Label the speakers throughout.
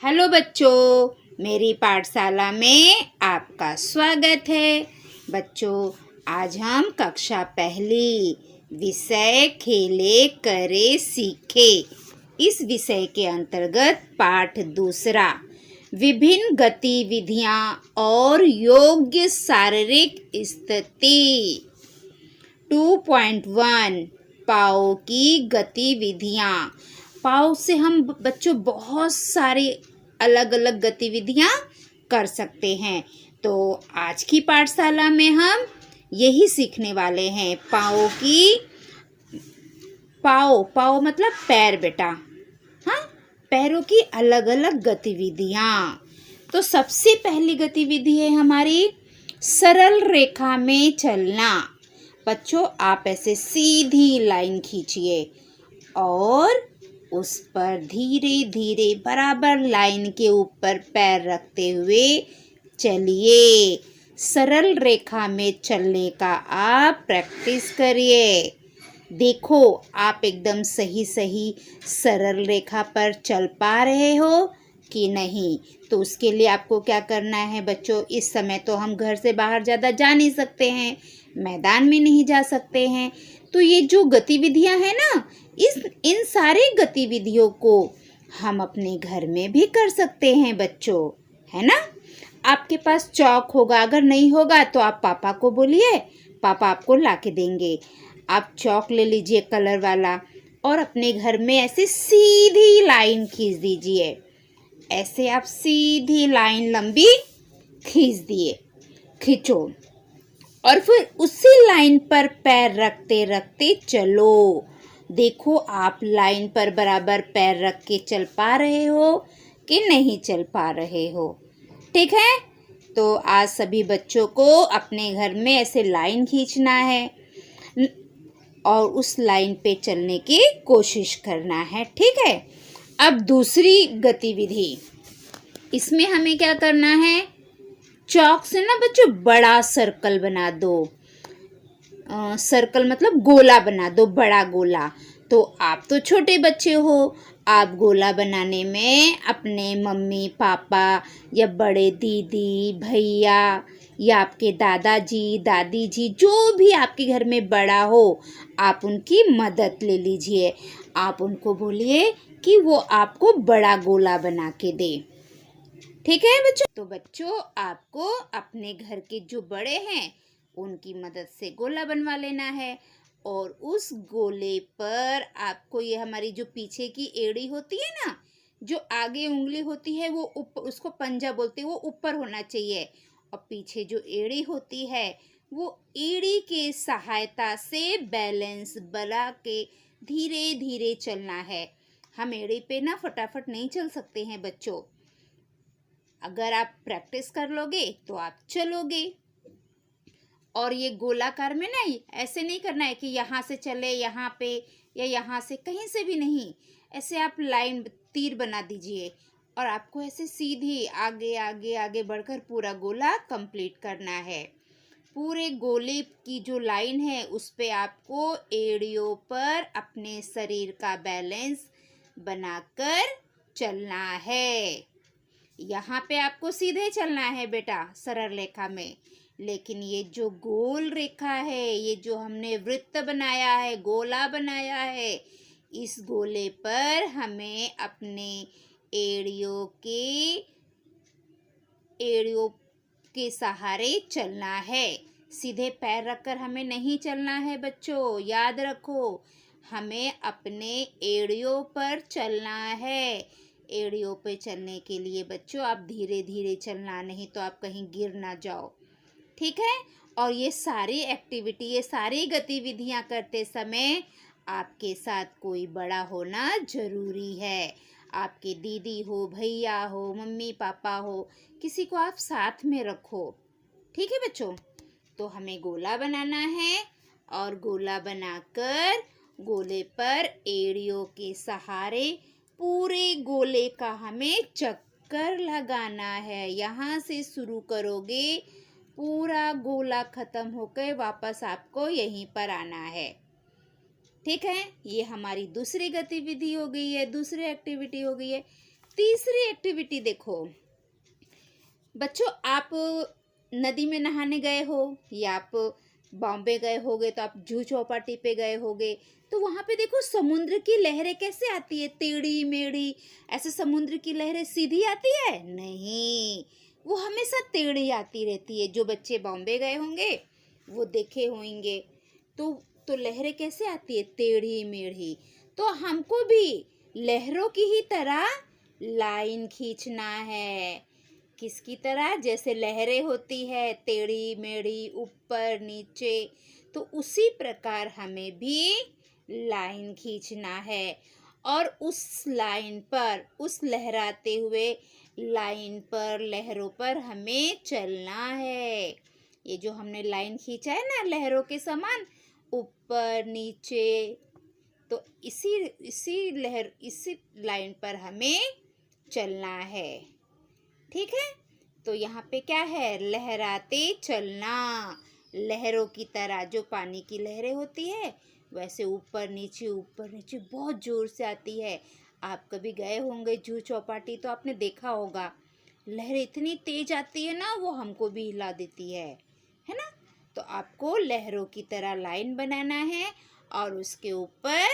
Speaker 1: Hello बच्चों, मेरी पाठशाला में आपका स्वागत है। बच्चों, आज हम कक्षा पहली विषय खेले करे सीखे इस विषय के अंतर्गत पाठ दूसरा विभिन्न गतिविधियां और योग्य शारीरिक स्थिति 2.1 पाव की गतिविधियां। पाव से हम बच्चों बहुत सारे अलग अलग गतिविधियां कर सकते हैं। तो आज की पाठशाला में हम यही सीखने वाले हैं। पाव मतलब पैर बेटा। हाँ, पैरों की अलग अलग गतिविधियां। तो सबसे पहली गतिविधि है हमारी सरल रेखा में चलना। बच्चों, आप ऐसे सीधी लाइन खींचिए और उस पर धीरे धीरे बराबर लाइन के ऊपर पैर रखते हुए चलिए। सरल रेखा में चलने का आप प्रैक्टिस करिए। देखो, आप एकदम सही सरल रेखा पर चल पा रहे हो कि नहीं। तो उसके लिए आपको क्या करना है बच्चों? इस समय तो हम घर से बाहर ज़्यादा जा नहीं सकते हैं, मैदान में नहीं जा सकते हैं। तो ये जो गतिविधियां हैं ना, इन सारी गतिविधियों को हम अपने घर में भी कर सकते हैं बच्चों, है ना। आपके पास चॉक होगा, अगर नहीं होगा तो आप पापा को बोलिए, पापा आपको ला के देंगे। आप चॉक ले लीजिए कलर वाला और अपने घर में ऐसे सीधी लाइन खींच दीजिए। ऐसे आप सीधी लाइन लंबी खींचो और फिर उसी लाइन पर पैर रखते रखते चलो। देखो, आप लाइन पर बराबर पैर रख के चल पा रहे हो कि नहीं चल पा रहे हो। ठीक है, तो आज सभी बच्चों को अपने घर में ऐसे लाइन खींचना है और उस लाइन पे चलने की कोशिश करना है। ठीक है। अब दूसरी गतिविधि, इसमें हमें क्या करना है? चॉक से ना बच्चों बड़ा सर्कल बना दो। सर्कल मतलब गोला बना दो, बड़ा गोला। तो आप तो छोटे बच्चे हो, आप गोला बनाने में अपने मम्मी पापा या बड़े दीदी भैया या आपके दादाजी दादी जी, जो भी आपके घर में बड़ा हो, आप उनकी मदद ले लीजिए। आप उनको बोलिए कि वो आपको बड़ा गोला बना के दे। ठीक है बच्चों? तो बच्चों, आपको अपने घर के जो बड़े हैं उनकी मदद से गोला बनवा लेना है और उस गोले पर आपको ये हमारी जो पीछे की एड़ी होती है ना, जो आगे उंगली होती है वो उसको पंजा बोलते हैं, वो ऊपर होना चाहिए और पीछे जो एड़ी होती है वो एड़ी के सहायता से बैलेंस बना के धीरे धीरे चलना है। हम एड़ी पे ना फटाफट नहीं चल सकते हैं बच्चों। अगर आप प्रैक्टिस कर लोगे तो आप चलोगे। और ये गोलाकार में ना ऐसे नहीं करना है कि यहाँ से चले यहाँ पे या यहाँ से, कहीं से भी नहीं। ऐसे आप लाइन तीर बना दीजिए और आपको ऐसे सीधी आगे आगे आगे बढ़कर पूरा गोला कंप्लीट करना है। पूरे गोले की जो लाइन है उस पे आपको एड़ियों पर अपने शरीर का बैलेंस बनाकर चलना है। यहाँ पे आपको सीधे चलना है बेटा, सरल रेखा में। लेकिन ये जो गोल रेखा है, ये जो हमने वृत्त बनाया है, गोला बनाया है, इस गोले पर हमें अपने एड़ियों के सहारे चलना है। सीधे पैर रखकर हमें नहीं चलना है बच्चों, याद रखो। हमें अपने एड़ियों पर चलना है। एड़ियों पे चलने के लिए बच्चों आप धीरे धीरे चलना, नहीं तो आप कहीं गिर ना जाओ। ठीक है। और ये सारी एक्टिविटी, ये सारी गतिविधियां करते समय आपके साथ कोई बड़ा होना जरूरी है। आपके दीदी हो, भैया हो, मम्मी पापा हो, किसी को आप साथ में रखो। ठीक है बच्चों? तो हमें गोला बनाना है और गोला बनाकर गोले पर एड़ियों के सहारे पूरे गोले का हमें चक्कर लगाना है। यहाँ से शुरू करोगे, पूरा गोला खत्म होकर वापस आपको यहीं पर आना है। ठीक है, ये हमारी दूसरी गतिविधि हो गई है, दूसरी एक्टिविटी हो गई है। तीसरी एक्टिविटी देखो बच्चों, आप नदी में नहाने गए हो या आप बॉम्बे गए होगे तो आप जूहू चौपाटी पे गए होगे, तो वहाँ पे देखो समुद्र की लहरें कैसे आती है, टेढ़ी मेढ़ी। ऐसे समुद्र की लहरें सीधी आती है नहीं, वो हमेशा टेढ़ी आती रहती है। जो बच्चे बॉम्बे गए होंगे वो देखे होंगे। तो लहरें कैसे आती है, टेढ़ी मेढ़ी। तो हमको भी लहरों की ही तरह लाइन खींचना है। किसकी तरह, जैसे लहरें होती है टेढ़ी मेढ़ी ऊपर नीचे, तो उसी प्रकार हमें भी लाइन खींचना है। और उस लाइन पर, उस लहराते हुए लाइन पर, लहरों पर हमें चलना है। ये जो हमने लाइन खींचा है ना लहरों के समान, ऊपर नीचे, तो इसी लाइन पर हमें चलना है। ठीक है, तो यहाँ पे क्या है, लहराते चलना। लहरों की तरह, जो पानी की लहरें होती है वैसे ऊपर नीचे बहुत ज़ोर से आती है। आप कभी गए होंगे जूहू चौपाटी तो आपने देखा होगा, लहरें इतनी तेज आती है ना, वो हमको भी हिला देती है ना। तो आपको लहरों की तरह लाइन बनाना है और उसके ऊपर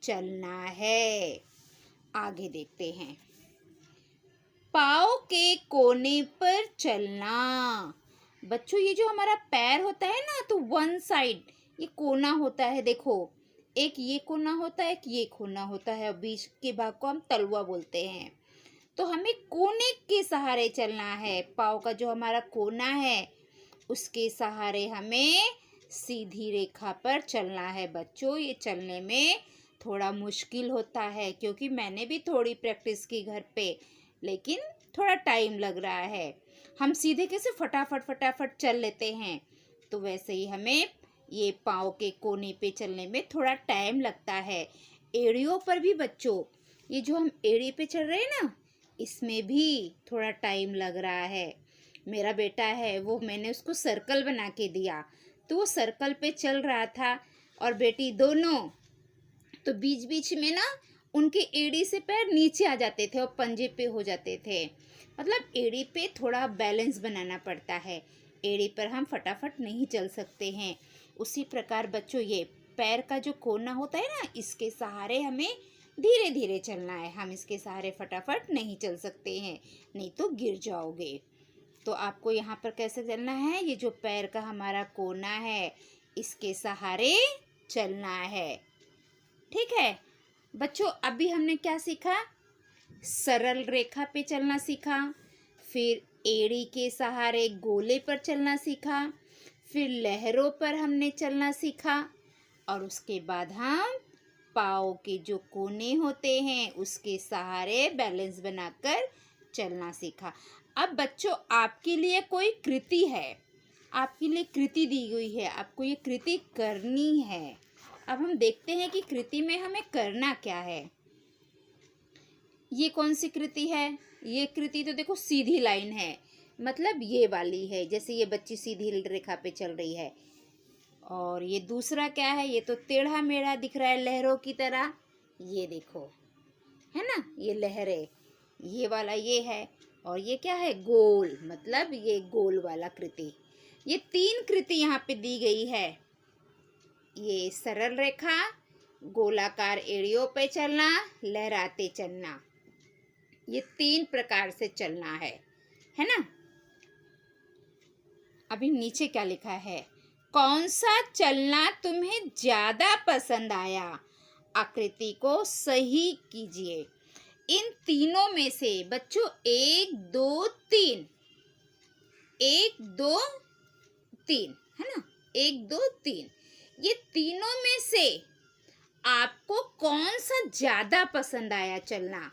Speaker 1: चलना है। आगे देखते हैं, पाँव के कोने पर चलना। बच्चों, ये जो हमारा पैर होता है ना, तो वन साइड ये कोना होता है। देखो, एक ये कोना होता है, एक ये कोना होता है, बीच के भाग को हम तलवा बोलते हैं। तो हमें कोने के सहारे चलना है। पाँव का जो हमारा कोना है उसके सहारे हमें सीधी रेखा पर चलना है। बच्चों, ये चलने में थोड़ा मुश्किल होता है, क्योंकि मैंने भी थोड़ी प्रैक्टिस की घर पे, लेकिन थोड़ा टाइम लग रहा है। हम सीधे कैसे फटाफट चल लेते हैं, तो वैसे ही हमें ये पाँव के कोने पे चलने में थोड़ा टाइम लगता है। एड़ियों पर भी बच्चों, ये जो हम एड़ी पे चल रहे हैं ना, इसमें भी थोड़ा टाइम लग रहा है। मेरा बेटा है, वो मैंने उसको सर्कल बना के दिया, तो वो सर्कल पे चल रहा था, और बेटी दोनों, तो बीच बीच में ना उनके एड़ी से पैर नीचे आ जाते थे और पंजे पे हो जाते थे। मतलब एड़ी पे थोड़ा बैलेंस बनाना पड़ता है, एड़ी पर हम फटाफट नहीं चल सकते हैं। उसी प्रकार बच्चों, ये पैर का जो कोना होता है ना, इसके सहारे हमें धीरे धीरे चलना है। हम इसके सहारे फटाफट नहीं चल सकते हैं, नहीं तो गिर जाओगे। तो आपको यहाँ पर कैसे चलना है, ये जो पैर का हमारा कोना है इसके सहारे चलना है। ठीक है बच्चों, अभी हमने क्या सीखा, सरल रेखा पे चलना सीखा, फिर एड़ी के सहारे गोले पर चलना सीखा, फिर लहरों पर हमने चलना सीखा, और उसके बाद हम पाँव के जो कोने होते हैं उसके सहारे बैलेंस बनाकर चलना सीखा। अब बच्चों, आपके लिए कोई कृति है, आपके लिए कृति दी गई है, आपको ये कृति करनी है। अब हम देखते हैं कि कृति में हमें करना क्या है। ये कौन सी कृति है, ये कृति तो देखो सीधी लाइन है, मतलब ये वाली है, जैसे ये बच्ची सीधी रेखा पे चल रही है। और ये दूसरा क्या है, ये तो टेढ़ा मेढ़ा दिख रहा है लहरों की तरह, ये देखो, है ना, ये लहरें, ये वाला ये है। और ये क्या है, गोल, मतलब ये गोल वाला कृति। ये तीन कृति यहाँ पे दी गई है। ये सरल रेखा, गोलाकार एड़ियों पे चलना, लहराते चलना, ये तीन प्रकार से चलना है ना। अभी नीचे क्या लिखा है, कौन सा चलना तुम्हें ज्यादा पसंद आया, आकृति को सही कीजिए। इन तीनों में से बच्चों 1 2 3, 1 2 3, है ना, 1 2 3, ये तीनों में से आपको कौन सा ज्यादा पसंद आया चलना।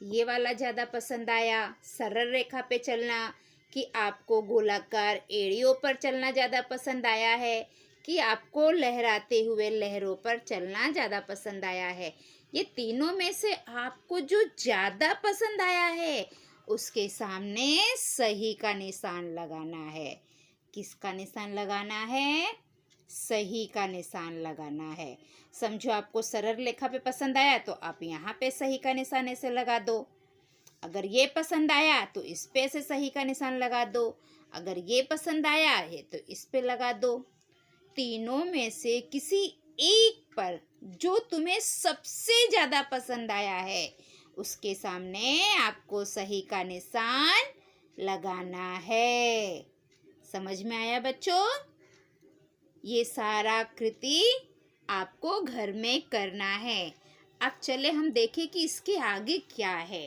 Speaker 1: ये वाला ज़्यादा पसंद आया, सरल रेखा पे चलना, कि आपको गोलाकार एड़ियों पर चलना ज़्यादा पसंद आया है, कि आपको लहराते हुए लहरों पर चलना ज़्यादा पसंद आया है। ये तीनों में से आपको जो ज़्यादा पसंद आया है उसके सामने सही का निशान लगाना है। किसका निशान लगाना है, सही का निशान लगाना है। समझो आपको सरल रेखा पे पसंद आया तो आप यहाँ पे सही का निशान ऐसे लगा दो। अगर ये पसंद आया तो इस पे से सही का निशान लगा दो, अगर ये पसंद आया है तो इस पे लगा दो। तीनों में से किसी एक पर जो तुम्हें सबसे ज़्यादा पसंद आया है उसके सामने आपको सही का निशान लगाना है। समझ में आया बच्चों? ये सारा कृति आपको घर में करना है। अब चले हम देखें कि इसके आगे क्या है।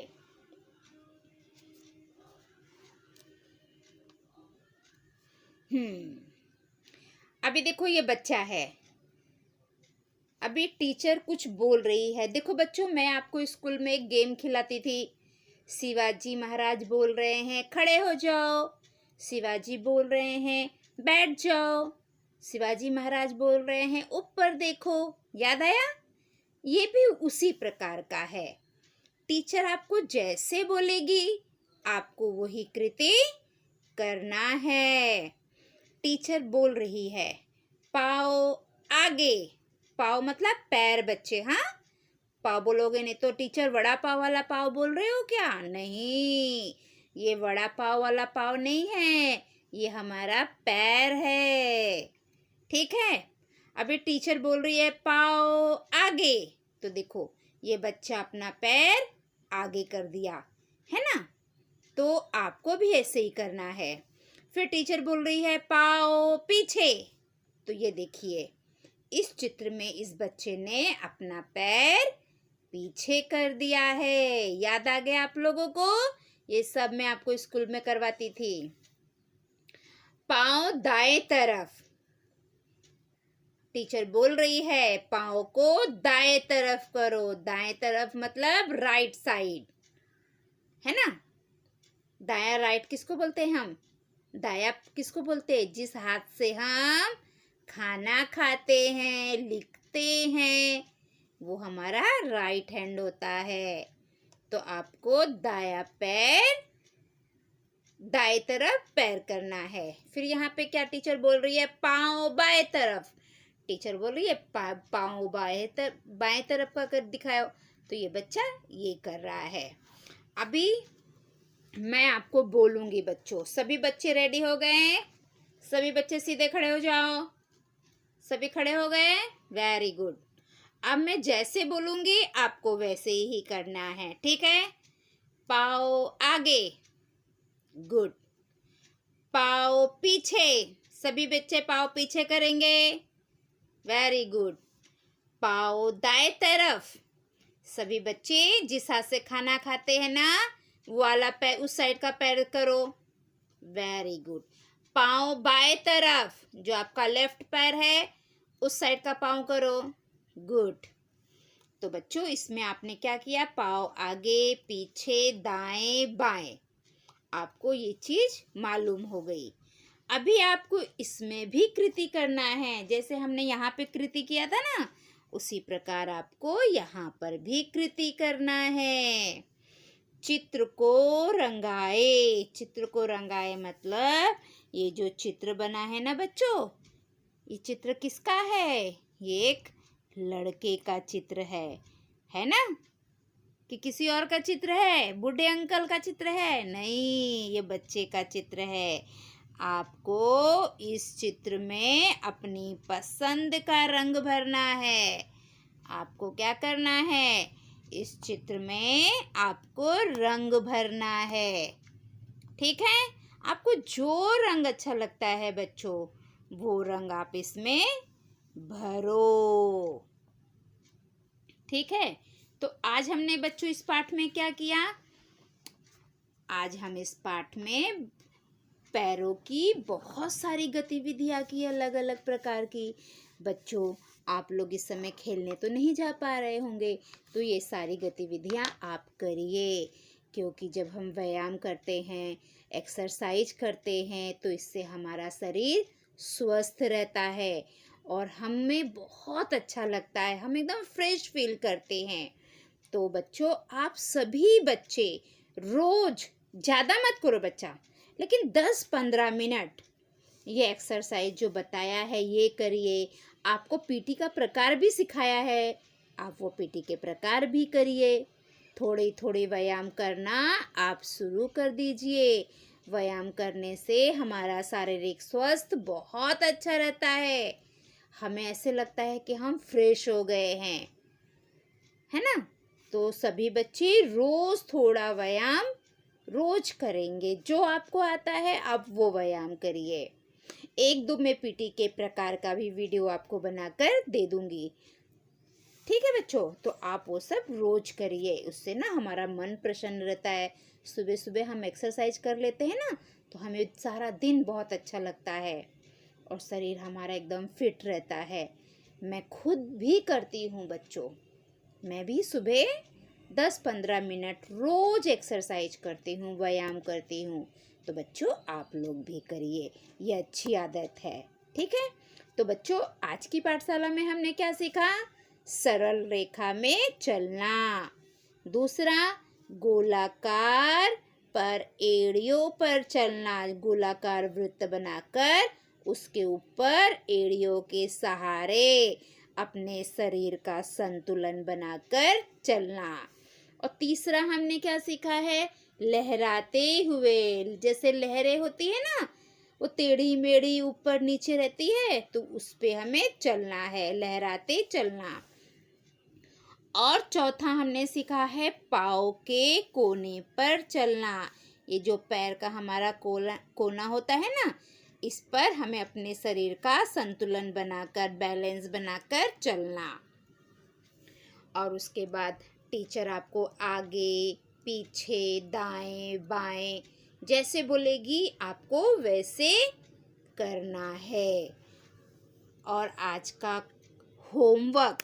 Speaker 1: अभी देखो ये बच्चा है, अभी टीचर कुछ बोल रही है। देखो बच्चों, मैं आपको स्कूल में एक गेम खिलाती थी। शिवाजी महाराज बोल रहे हैं खड़े हो जाओ, शिवाजी बोल रहे हैं बैठ जाओ, शिवाजी महाराज बोल रहे हैं ऊपर देखो। याद आया? ये भी उसी प्रकार का है। टीचर आपको जैसे बोलेगी आपको वही कृति करना है। टीचर बोल रही है पाँव आगे, पाँव मतलब पैर बच्चे, हाँ पाँव बोलोगे नहीं तो टीचर वड़ा पाव वाला पाव बोल रहे हो क्या? नहीं, ये वड़ा पाव वाला पाव नहीं है, ये हमारा पैर है। ठीक है? अभी टीचर बोल रही है पाँव आगे, तो देखो ये बच्चा अपना पैर आगे कर दिया है ना, तो आपको भी ऐसे ही करना है। फिर टीचर बोल रही है पाँव पीछे, तो ये देखिए इस चित्र में इस बच्चे ने अपना पैर पीछे कर दिया है। याद आ गया आप लोगों को? ये सब मैं आपको स्कूल में करवाती थी। पाँव दाएं तरफ, टीचर बोल रही है पाँव को दाएं तरफ करो। दाएं तरफ मतलब राइट साइड, है ना? दाया राइट किसको बोलते हैं हम? दाया किसको बोलते हैं? जिस हाथ से हम खाना खाते हैं, लिखते हैं, वो हमारा राइट हैंड होता है। तो आपको दाया पैर दाएं तरफ पैर करना है। फिर यहाँ पे क्या टीचर बोल रही है? पाँव बाएं तरफ। टीचर बोल रही है पाँव बाएं तरफ का कर दिखाओ, तो ये बच्चा ये कर रहा है। अभी मैं आपको बोलूँगी बच्चों। सभी बच्चे रेडी हो गए हैं? सभी बच्चे सीधे खड़े हो जाओ। सभी खड़े हो गए? Very good. अब मैं जैसे बोलूँगी आपको वैसे ही करना है, ठीक है? पाँव आगे, गुड। पाँव पीछे, सभी बच्चे पाँव पीछे करेंगे, वेरी गुड। पाँव दाएं तरफ, सभी बच्चे जिस हाथ से खाना खाते हैं ना वो वाला पैर, उस साइड का पैर करो, वेरी गुड। पाँव बाएं तरफ, जो आपका लेफ्ट पैर है उस साइड का पाँव करो, गुड। तो बच्चों इसमें आपने क्या किया? पाँव आगे पीछे दाएं बाएं, आपको ये चीज़ मालूम हो गई। अभी आपको इसमें भी कृति करना है। जैसे हमने यहाँ पे कृति किया था ना, उसी प्रकार आपको यहाँ पर भी कृति करना है। चित्र को रंगाए, चित्र को रंगाए मतलब ये जो चित्र बना है ना बच्चों, ये चित्र किसका है? ये एक लड़के का चित्र है ना? कि किसी और का चित्र है? बूढ़े अंकल का चित्र है? नहीं, ये बच्चे का चित्र है। आपको इस चित्र में अपनी पसंद का रंग भरना है। आपको क्या करना है? इस चित्र में आपको रंग भरना है, ठीक है? आपको जो रंग अच्छा लगता है बच्चों, वो रंग आप इसमें भरो, ठीक है? तो आज हमने बच्चों इस पाठ में क्या किया? आज हम इस पाठ में पैरों की बहुत सारी गतिविधियाँ की, अलग अलग प्रकार की। बच्चों आप लोग इस समय खेलने तो नहीं जा पा रहे होंगे, तो ये सारी गतिविधियाँ आप करिए, क्योंकि जब हम व्यायाम करते हैं, एक्सरसाइज करते हैं, तो इससे हमारा शरीर स्वस्थ रहता है और हमें बहुत अच्छा लगता है, हम एकदम फ्रेश फील करते हैं। तो बच्चों आप सभी बच्चे रोज़, ज़्यादा मत करो बच्चा, लेकिन 10-15 मिनट ये एक्सरसाइज जो बताया है ये करिए। आपको पीटी का प्रकार भी सिखाया है, आप वो पीटी के प्रकार भी करिए। थोड़ी थोड़ी व्यायाम करना आप शुरू कर दीजिए। व्यायाम करने से हमारा शारीरिक स्वास्थ्य बहुत अच्छा रहता है। हमें ऐसे लगता है कि हम फ्रेश हो गए हैं, है ना। तो सभी बच्चे रोज थोड़ा व्यायाम रोज करेंगे। जो आपको आता है आप वो व्यायाम करिए। एक दो मैं पीटी के प्रकार का भी वीडियो आपको बनाकर दे दूंगी, ठीक है बच्चों। तो आप वो सब रोज करिए, उससे ना हमारा मन प्रसन्न रहता है। सुबह सुबह हम एक्सरसाइज कर लेते हैं ना, तो हमें सारा दिन बहुत अच्छा लगता है और शरीर हमारा एकदम फिट रहता है। मैं खुद भी करती हूँ बच्चों। मैं भी सुबह 10-15 मिनट रोज एक्सरसाइज करती हूँ, व्यायाम करती हूँ। तो बच्चों आप लोग भी करिए, ये अच्छी आदत है, ठीक है। तो बच्चों आज की पाठशाला में हमने क्या सीखा? सरल रेखा में चलना। दूसरा, गोलाकार पर एड़ियों पर चलना। गोलाकार वृत्त बनाकर उसके ऊपर एड़ियों के सहारे अपने शरीर का संतुलन बनाकर चलना। और तीसरा हमने क्या सीखा है? लहराते हुए, जैसे लहरें होती है ना, वो टेढ़ी मेढ़ी ऊपर नीचे रहती है, तो उस पे हमें चलना है, लहराते चलना। और चौथा हमने सीखा है पाँव के कोने पर चलना। ये जो पैर का हमारा कोना होता है ना, इस पर हमें अपने शरीर का संतुलन बनाकर, बैलेंस बनाकर चलना। और उसके बाद टीचर आपको आगे पीछे दाएं बाएं जैसे बोलेगी आपको वैसे करना है। और आज का होमवर्क,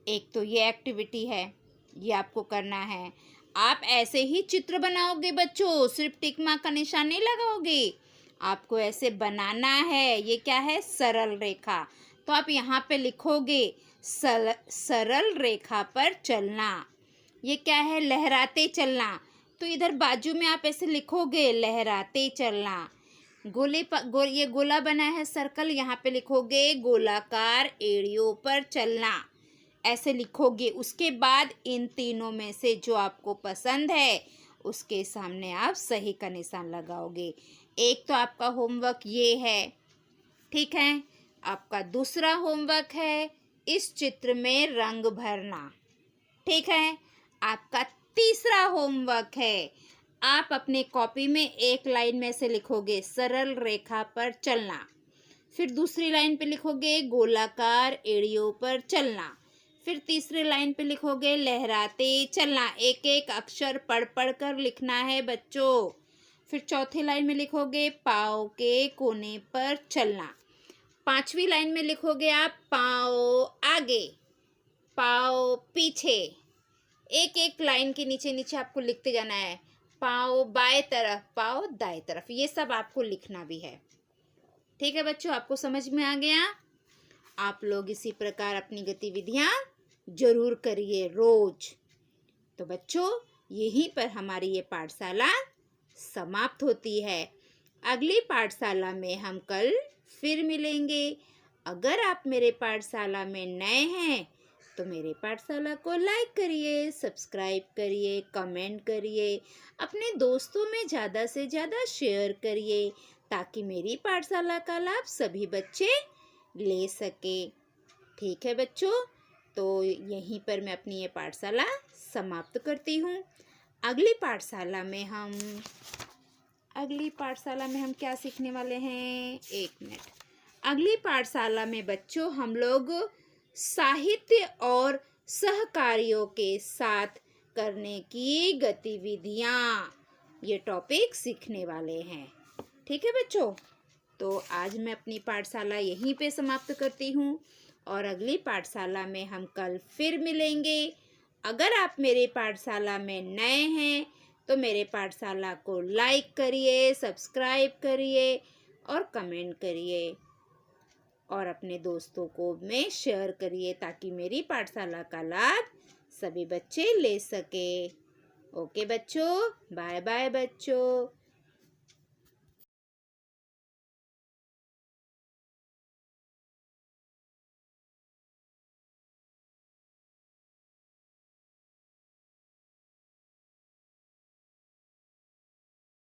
Speaker 1: एक तो ये एक्टिविटी है, ये आपको करना है। आप ऐसे ही चित्र बनाओगे बच्चों, सिर्फ टिक मार्क का निशान नहीं लगाओगे, आपको ऐसे बनाना है। ये क्या है? सरल रेखा। तो आप यहाँ पे लिखोगे सरल रेखा पर चलना। ये क्या है? लहराते चलना। तो इधर बाजू में आप ऐसे लिखोगे लहराते चलना। ये गोला बना है सर्कल, यहाँ पे लिखोगे गोलाकार एड़ियों पर चलना, ऐसे लिखोगे। उसके बाद इन तीनों में से जो आपको पसंद है उसके सामने आप सही का निशान लगाओगे। एक तो आपका होमवर्क ये है, ठीक है। आपका दूसरा होमवर्क है इस चित्र में रंग भरना, ठीक है। आपका तीसरा होमवर्क है, आप अपने कॉपी में एक लाइन में से लिखोगे सरल रेखा पर चलना, फिर दूसरी लाइन पे लिखोगे गोलाकार एड़ियों पर चलना, फिर तीसरी लाइन पे लिखोगे लहराते चलना। एक एक अक्षर पढ़ पढ़ कर लिखना है बच्चों। फिर चौथी लाइन में लिखोगे पाँव के कोने पर चलना। पांचवी लाइन में लिखोगे आप पाँव आगे पाँव पीछे। एक एक लाइन के नीचे नीचे आपको लिखते जाना है, पाँव बाएं तरफ पाँव दाएं तरफ, ये सब आपको लिखना भी है, ठीक है बच्चों। आपको समझ में आ गया? आप लोग इसी प्रकार अपनी गतिविधियाँ जरूर करिए रोज। तो बच्चों यहीं पर हमारी ये पाठशाला समाप्त होती है। अगली पाठशाला में हम कल फिर मिलेंगे। अगर आप मेरे पाठशाला में नए हैं तो मेरे पाठशाला को लाइक करिए, सब्सक्राइब करिए, कमेंट करिए, अपने दोस्तों में ज़्यादा से ज़्यादा शेयर करिए, ताकि मेरी पाठशाला का लाभ सभी बच्चे ले सके, ठीक है बच्चों। तो यहीं पर मैं अपनी ये पाठशाला समाप्त करती हूँ। अगली पाठशाला में हम क्या सीखने वाले हैं? एक मिनट। अगली पाठशाला में बच्चों हम लोग साहित्य और सहकार्यों के साथ करने की गतिविधियाँ, ये टॉपिक सीखने वाले हैं, ठीक है बच्चों। तो आज मैं अपनी पाठशाला यहीं पे समाप्त करती हूँ और अगली पाठशाला में हम कल फिर मिलेंगे। अगर आप मेरे पाठशाला में नए हैं तो मेरे पाठशाला को लाइक करिए, सब्सक्राइब करिए और कमेंट करिए और अपने दोस्तों को में शेयर करिए, ताकि मेरी पाठशाला का लाभ सभी बच्चे ले सके। ओके बच्चों, बाय बाय बच्चों।